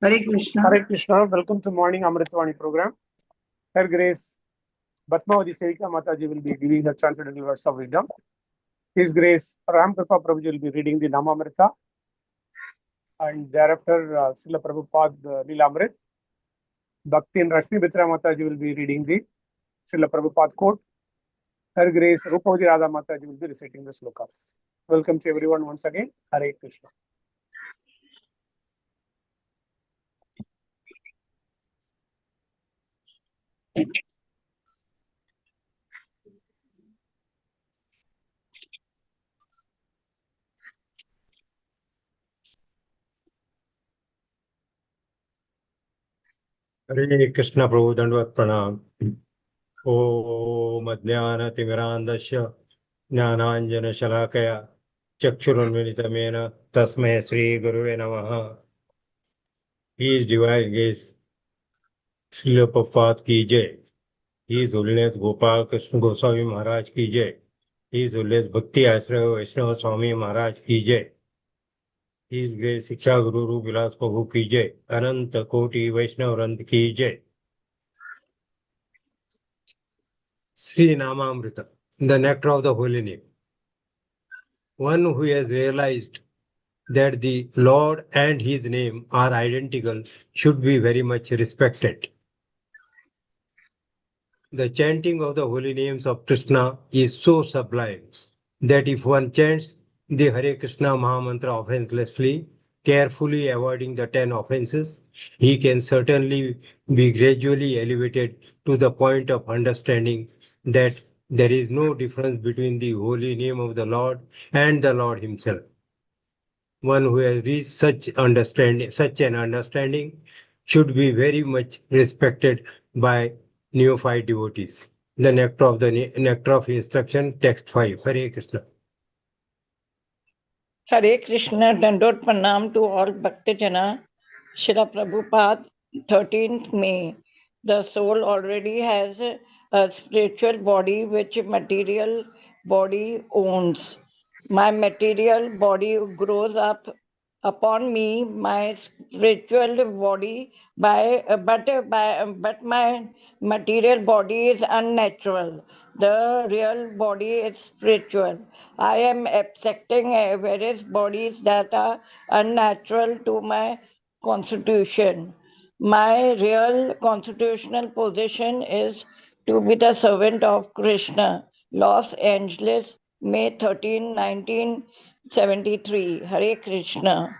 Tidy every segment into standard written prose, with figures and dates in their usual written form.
Hare Krishna. Hare Krishna. Welcome to morning Amrut Vani program. Her Grace Padmavati Sevika Mataji will be giving the transcendental words of wisdom. His Grace Ram Kripa Prabhuji will be reading the Namamrita, and thereafter Srila Prabhupada Leelamrit. Bhakti and Rashmi Bitra Mataji will be reading the Srila Prabhupada quote. Her Grace Rupavati Radha Mataji will be reciting the slokas. Welcome to everyone once again. Hare Krishna. Hare Krishna Prabhu Dandavat Pranam. Om Adhyana Timirandasya Jnananjana Shalakaya Chakshurunmilitamena Tasmai Sri Guruve Namaha. His divine grace Srila Prabhupada ki jai. His Holiness Gopal Krishna Goswami Maharaj ki jai. His Holiness Bhakti Ashraya Vaishnava Swami Maharaj ki jai. His Grace Shiksha Guru Vilas Prabhu ki jai. Ananta Koti Vaishnava Rand ki jai. Sri Namamrita, the nectar of the holy name. One who has realized that the Lord and his name are identical should be very much respected. The chanting of the holy names of Krishna is so sublime that if one chants the Hare Krishna Mahamantra offenselessly, carefully avoiding the 10 offenses, he can certainly be gradually elevated to the point of understanding that there is no difference between the holy name of the Lord and the Lord himself. One who has reached such an understanding should be very much respected by neophyte devotees. The nectar of instruction, text 5. Hare Krishna. Hare Krishna, Dandot Pranam to all Bhaktijana. Srila Prabhupada, 13th May. The soul already has a spiritual body which material body owns. My material body grows up upon me, my spiritual body but my material body is unnatural. The real body is spiritual. I am accepting various bodies that are unnatural to my constitution. My real constitutional position is to be the servant of Krishna. Los Angeles, May 13, 1973. Hare Krishna.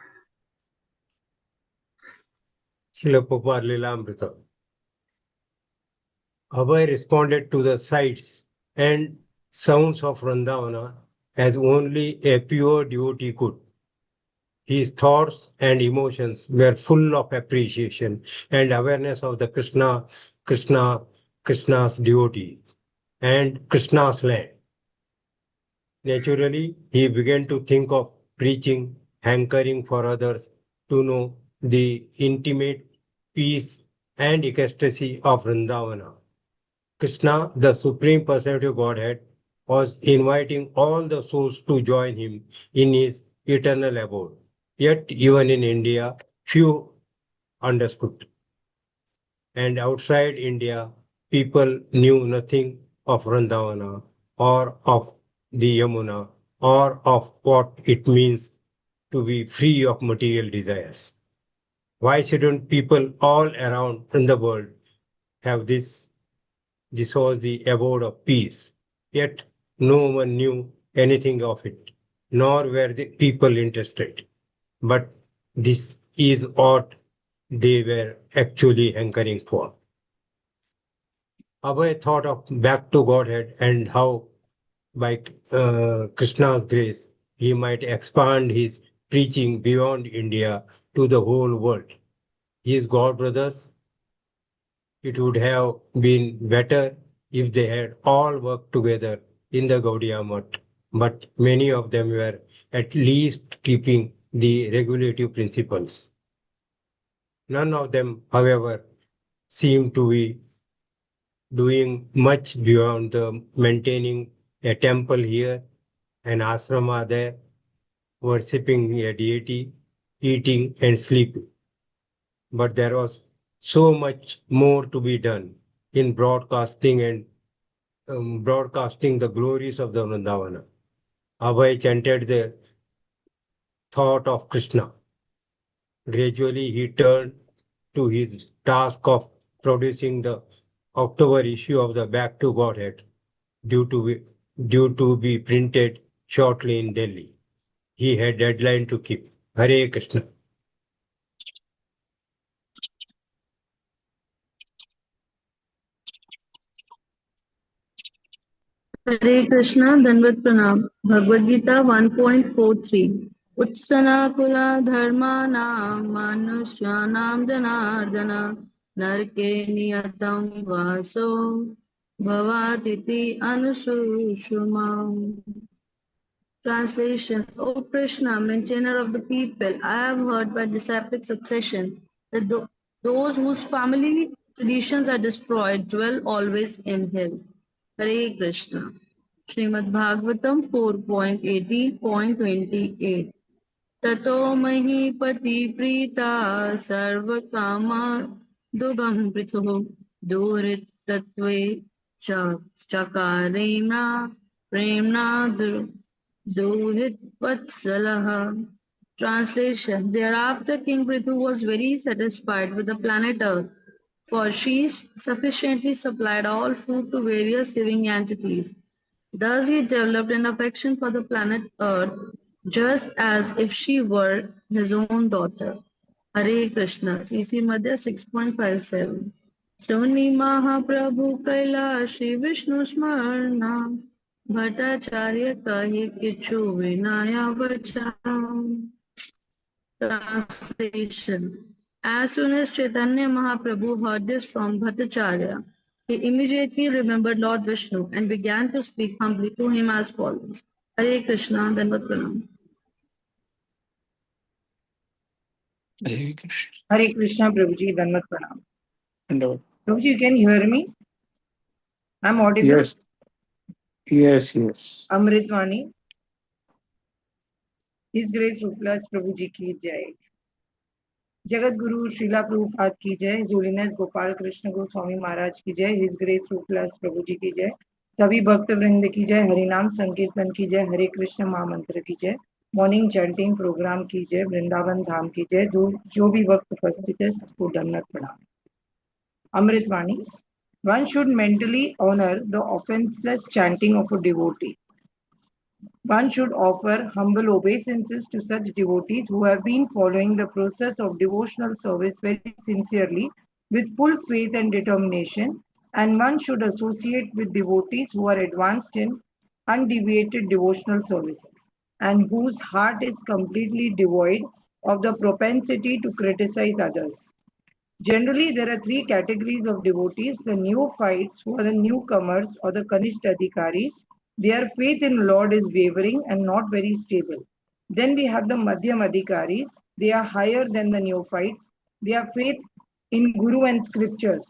Srila Prabhupada Lilamrita. Abhay responded to the sights and sounds of Vrindavana as only a pure devotee could. His thoughts and emotions were full of appreciation and awareness of the Krishna's devotees and Krishna's land. Naturally, he began to think of preaching, hankering for others to know the intimate peace and ecstasy of Vrindavana. Krishna, the Supreme Personality of Godhead, was inviting all the souls to join him in his eternal abode. Yet, even in India, few understood. And outside India, people knew nothing of Vrindavana or of the Yamuna or of what it means to be free of material desires. Why shouldn't people all around in the world have this? This was the abode of peace. Yet no one knew anything of it, nor were the people interested. But this is what they were actually hankering for. Abhay thought of back to Godhead and how, by Krishna's grace, he might expand his preaching beyond India to the whole world. His God brothers, it would have been better if they had all worked together in the Gaudiya Math, but many of them were at least keeping the regulative principles. None of them, however, seemed to be doing much beyond maintaining a temple here, an asrama there, worshipping a deity, eating and sleeping. but there was so much more to be done in broadcasting and broadcasting the glories of the Vrindavana. Abhay chanted the thought of Krishna. Gradually, he turned to his task of producing the October issue of the Back to Godhead, due to be printed shortly in Delhi. He had deadline to keep. Hare Krishna. Hare Krishna, Danvat Pranam. Bhagavad Gita 1.43. Utsana kula dharma nam manusyanam janardana narke niyatam vaso bhavatiti anusushumam. Translation: O Krishna, maintainer of the people, I have heard by disciplic succession that those whose family traditions are destroyed dwell always in hell. Hare Krishna. Srimad Bhagavatam 4.80.28. Tato mahipati prita sarvakama dugam prithu durit tatve chakarena premna duhit vatsalaha. Translation: Thereafter King Prithu was very satisfied with the planet Earth, for she sufficiently supplied all food to various living entities. Thus he developed an affection for the planet Earth, just as if she were his own daughter. Hare Krishna, CC Madhya 6.57. Soni Mahaprabhu Kailashi Vishnu Smarna Bhattacharya Kahi Kichu Vinaya Vacham. Translation: As soon as Chaitanya Mahaprabhu heard this from Bhattacharya, he immediately remembered Lord Vishnu and began to speak humbly to him as follows. Hare Krishna, Danvat Pranam. Hare Krishna. Hare Krishna, Prabhuji, Dhanvat Pranam. Dandavat. Prabhuji, you can hear me? I'm audible? Yes. Yes, yes. Amrut Vani. His Grace Rupalas Prabhuji ki jai. Jagat Guru Srila Prabhupada ki jai. His Holiness Gopal Krishna Goswami Maharaj ki jai. His Grace Rupalas Prabhuji ki jai. सभी भक्त वृंद की जय, हरिनाम संकीर्तन की जय, हरे कृष्ण महामंत्र की जय, मॉर्निंग चैंटिंग प्रोग्राम की जय, वृंदावन धाम की जय, जो भी भक्त उपस्थित है सबको दंडवत प्रणाम. Amritwani. One should mentally honor the offenseless chanting of a devotee. One should offer humble obeisances to such devotees who have been following the process of devotional service very sincerely, with full faith and determination, and one should associate with devotees who are advanced in undeviated devotional services, and whose heart is completely devoid of the propensity to criticize others. Generally, there are three categories of devotees: the neophytes, who are the newcomers or the Kanishta Adhikaris. Their faith in Lord is wavering and not very stable. Then we have the Madhyam Adhikaris. They are higher than the neophytes. Their faith in Guru and scriptures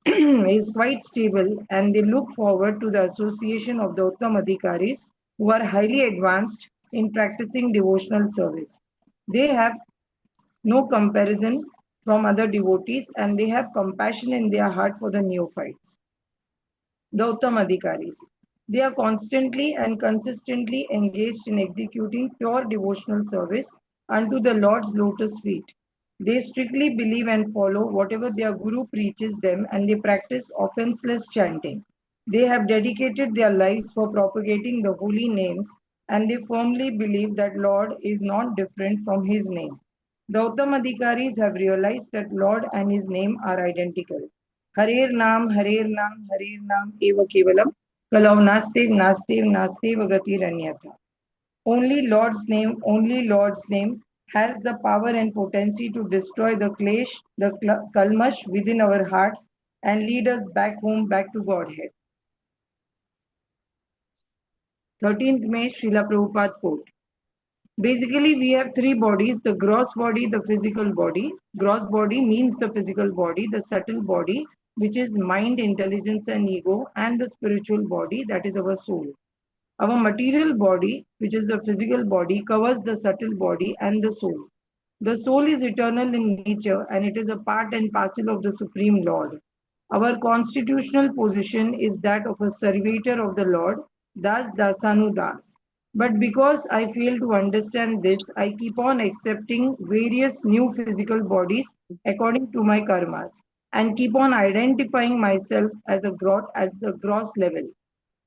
is quite stable, and they look forward to the association of the Uttam Adhikaris, who are highly advanced in practicing devotional service. They have no comparison from other devotees, and they have compassion in their heart for the neophytes. The Uttam Adhikaris. They are constantly and consistently engaged in executing pure devotional service unto the Lord's lotus feet. They strictly believe and follow whatever their Guru preaches them, and they practice offenseless chanting. They have dedicated their lives for propagating the holy names, and they firmly believe that Lord is not different from his name. The Uttam Adhikaris have realized that Lord and his name are identical. Harer Nam, Eva Kevalam, Kalau Nastev Vagati Ranyatha. Only Lord's name has the power and potency to destroy the klesh, the kalmash within our hearts and lead us back home, back to Godhead. 13th May, Srila Prabhupada quote. Basically, we have three bodies: the gross body, the physical body. Gross body means the physical body, the subtle body, which is mind, intelligence, and ego, and the spiritual body, that is our soul. Our material body, which is the physical body, covers the subtle body and the soul. The soul is eternal in nature and it is a part and parcel of the Supreme Lord. Our constitutional position is that of a servitor of the Lord, Das Dasanu Das. But because I fail to understand this, I keep on accepting various new physical bodies according to my karmas and keep on identifying myself as at the gross level.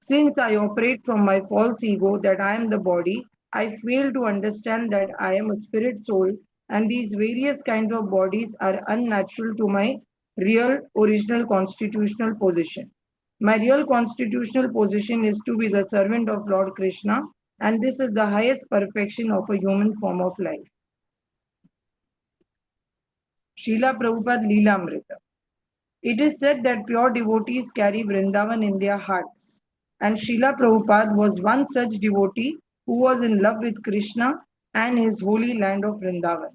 Since I operate from my false ego that I am the body, I fail to understand that I am a spirit soul and these various kinds of bodies are unnatural to my real original constitutional position. My real constitutional position is to be the servant of Lord Krishna, and this is the highest perfection of a human form of life. Srila Prabhupada Leela Amrita. It is said that pure devotees carry Vrindavan in their hearts. And Srila Prabhupada was one such devotee who was in love with Krishna and his holy land of Vrindavan.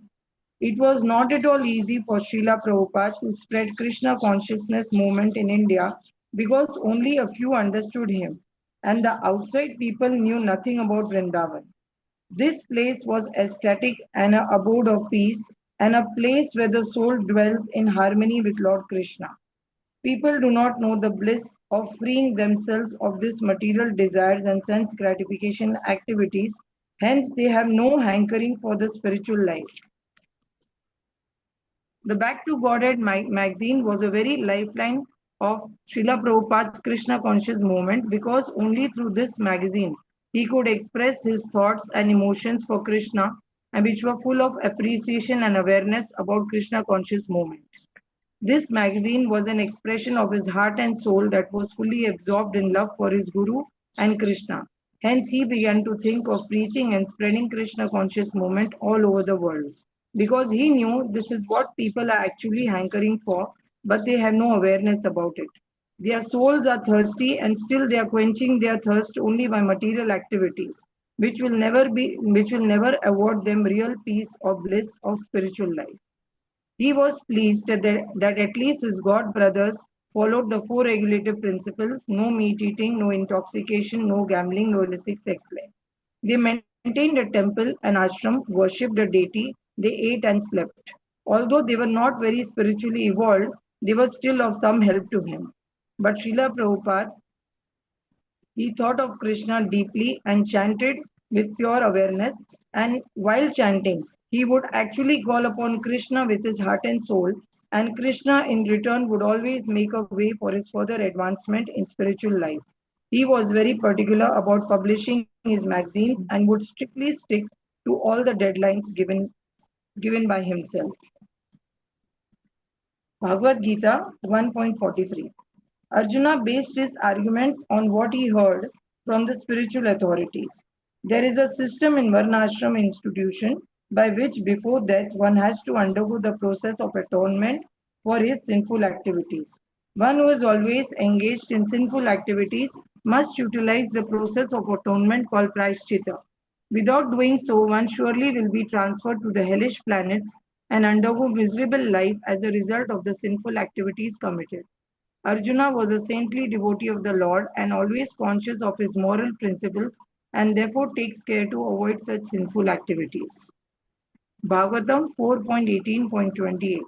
It was not at all easy for Srila Prabhupada to spread Krishna consciousness movement in India because only a few understood him and the outside people knew nothing about Vrindavan. This place was ecstatic and an abode of peace and a place where the soul dwells in harmony with Lord Krishna. People do not know the bliss of freeing themselves of these material desires and sense gratification activities, hence, they have no hankering for the spiritual life. The Back to Godhead magazine was a very lifeline of Srila Prabhupada's Krishna conscious movement because only through this magazine he could express his thoughts and emotions for Krishna and which were full of appreciation and awareness about Krishna conscious movement. This magazine was an expression of his heart and soul that was fully absorbed in love for his Guru and Krishna. Hence, he began to think of preaching and spreading Krishna conscious movement all over the world. Because he knew this is what people are actually hankering for, but they have no awareness about it. Their souls are thirsty and still they are quenching their thirst only by material activities, which will never award them real peace or bliss of spiritual life. He was pleased that at least his god brothers followed the four regulative principles: no meat eating, no intoxication, no gambling, no illicit sex life. They maintained a temple, an ashram, worshipped a deity, they ate and slept. Although they were not very spiritually evolved, they were still of some help to him. But Srila Prabhupada, he thought of Krishna deeply and chanted with pure awareness. And while chanting, he would actually call upon Krishna with his heart and soul. And Krishna, in return, would always make a way for his further advancement in spiritual life. He was very particular about publishing his magazines and would strictly stick to all the deadlines given by himself. Bhagavad Gita 1.43. Arjuna based his arguments on what he heard from the spiritual authorities. There is a system in Varnashram institution by which before death one has to undergo the process of atonement for his sinful activities. One who is always engaged in sinful activities must utilize the process of atonement called Prayashchitta. Without doing so, one surely will be transferred to the hellish planets and undergo miserable life as a result of the sinful activities committed. Arjuna was a saintly devotee of the Lord and always conscious of his moral principles and therefore takes care to avoid such sinful activities. Bhagavatam 4.18.28.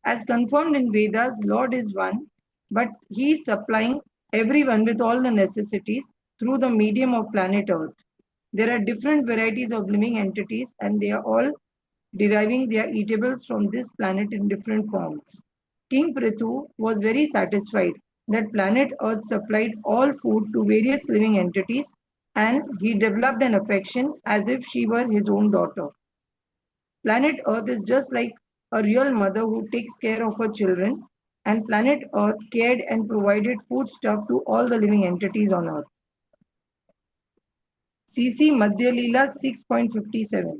As confirmed in Vedas, Lord is one, but he is supplying everyone with all the necessities through the medium of planet Earth. There are different varieties of living entities and they are all deriving their eatables from this planet in different forms. King Prithu was very satisfied that planet Earth supplied all food to various living entities and he developed an affection as if she were his own daughter. Planet Earth is just like a real mother who takes care of her children, and planet Earth cared and provided foodstuff to all the living entities on Earth. CC Madhya Leela 6.57.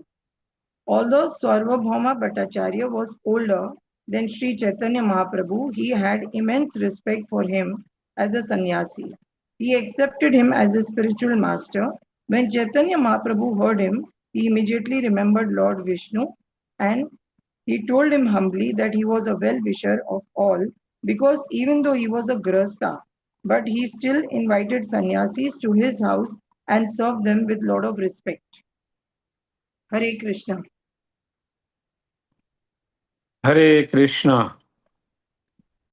Although Sarvabhauma Bhattacharya was older than Sri Chaitanya Mahaprabhu, he had immense respect for him as a sannyasi. He accepted him as a spiritual master. When Chaitanya Mahaprabhu heard him, he immediately remembered Lord Vishnu and he told him humbly that he was a well-wisher of all because even though he was a grahastha, but he still invited sannyasis to his house and served them with lot of respect. Hare Krishna. Hare Krishna.